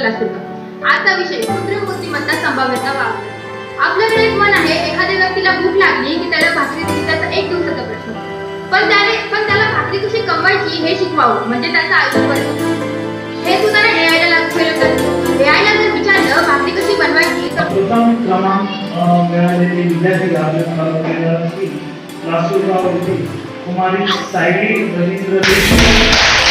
आपल्याला शुल्क। आजचा विषय कृत्रिम बुद्धिमत्ता संभाव्यता वापर। आपल्याकडे एक म्हण आहे, एखाद्या व्यक्तीला भूक लागली की त्याला भाकरी दिली, त्याचा एक दिवसाचा प्रश्न। पण त्याला भाकरी कशी कमवायची हे शिकवावं, म्हणजे त्याचं आयुष्य बदलतं। हे सुद्धा एआयला लागू केलं तर एआयला जर विचारलं भाकरी कशी बनवायची तर प्रथम क्रमांक मिळालेले विद्यार्थी आपल्या क्लासरूमवरती कुमारी सायली रवींद्र देशमुख